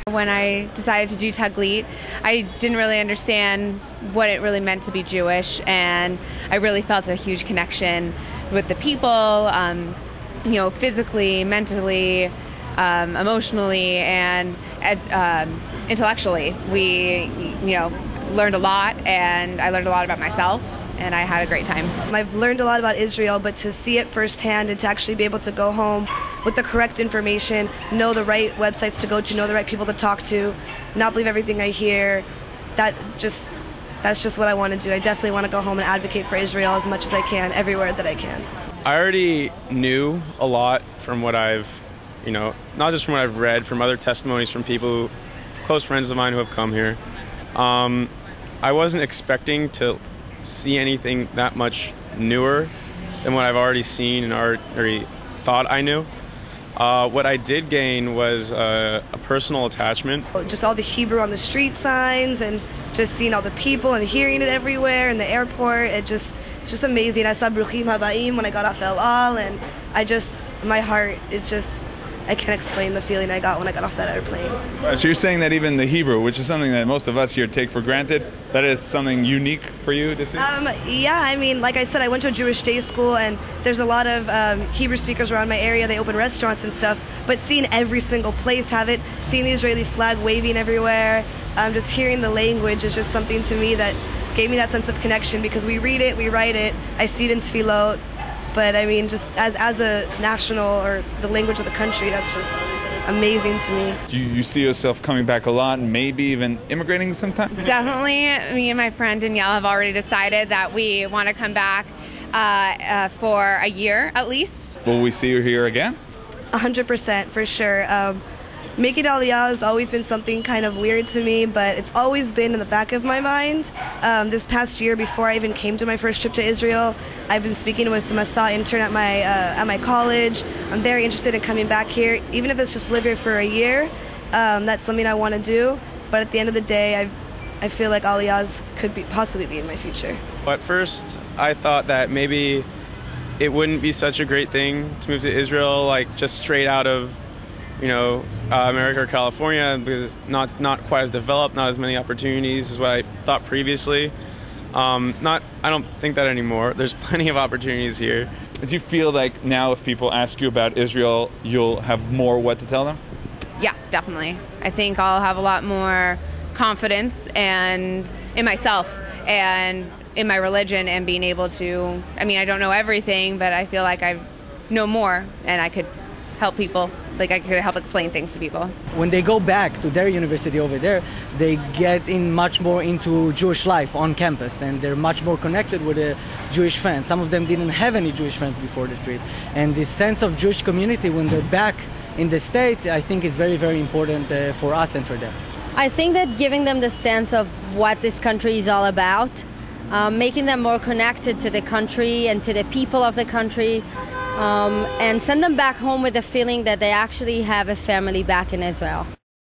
When I decided to do Taglit, I didn't really understand what it really meant to be Jewish, and I really felt a huge connection with the people, physically, mentally, emotionally, and intellectually. We, learned a lot, and I learned a lot about myself, and I had a great time. I've learned a lot about Israel, but to see it firsthand and to actually be able to go home with the correct information, know the right websites to go to, know the right people to talk to, not believe everything I hear, that's just what I want to do. I definitely want to go home and advocate for Israel as much as I can, everywhere that I can. I already knew a lot from what I've, not just from what I've read, from other testimonies from people, close friends of mine who have come here. I wasn't expecting to see anything that much newer than what I've already seen and already thought I knew. What I did gain was a personal attachment. Just all the Hebrew on the street signs and just seeing all the people and hearing it everywhere in the airport. It's just amazing. I saw Bruchim Habaim when I got off El Al, and my heart, I can't explain the feeling I got when I got off that airplane. Right, so you're saying that even the Hebrew, which is something that most of us here take for granted, that is something unique for you to see? Yeah, like I said, I went to a Jewish day school, and there's a lot of Hebrew speakers around my area. They open restaurants and stuff, but seeing every single place have it, seeing the Israeli flag waving everywhere, just hearing the language is just something to me that gave me that sense of connection, because we read it, we write it, I see it in Tfilot. But just as a national, or the language of the country, that's just amazing to me. Do you see yourself coming back a lot, and maybe even immigrating sometime? Definitely. Me and my friend Danielle have already decided that we want to come back for a year at least. Will we see you here again? 100%, for sure. Making Aliyah has always been something kind of weird to me, but it's always been in the back of my mind. This past year, before I even came to my first trip to Israel, I've been speaking with the Masa intern at my college. I'm very interested in coming back here, even if it's just live here for a year. That's something I want to do. But at the end of the day, I feel like Aliyah could possibly be in my future. At first, I thought that maybe it wouldn't be such a great thing to move to Israel, just straight out of America or California, because it's not quite as developed, not as many opportunities as what I thought previously. I don't think that anymore. There's plenty of opportunities here. Do you feel like now if people ask you about Israel, you'll have more what to tell them? Yeah, definitely. I think I'll have a lot more confidence and in myself and in my religion, and being able to, I don't know everything, but I feel like I know more, and I could help people. I could help explain things to people. When they go back to their university over there, they get in much more into Jewish life on campus, and they're much more connected with the Jewish friends. Some of them didn't have any Jewish friends before the trip. And this sense of Jewish community when they're back in the States, I think is very, very important for us and for them. I think that giving them the sense of what this country is all about, making them more connected to the country and to the people of the country, and send them back home with the feeling that they actually have a family back in Israel.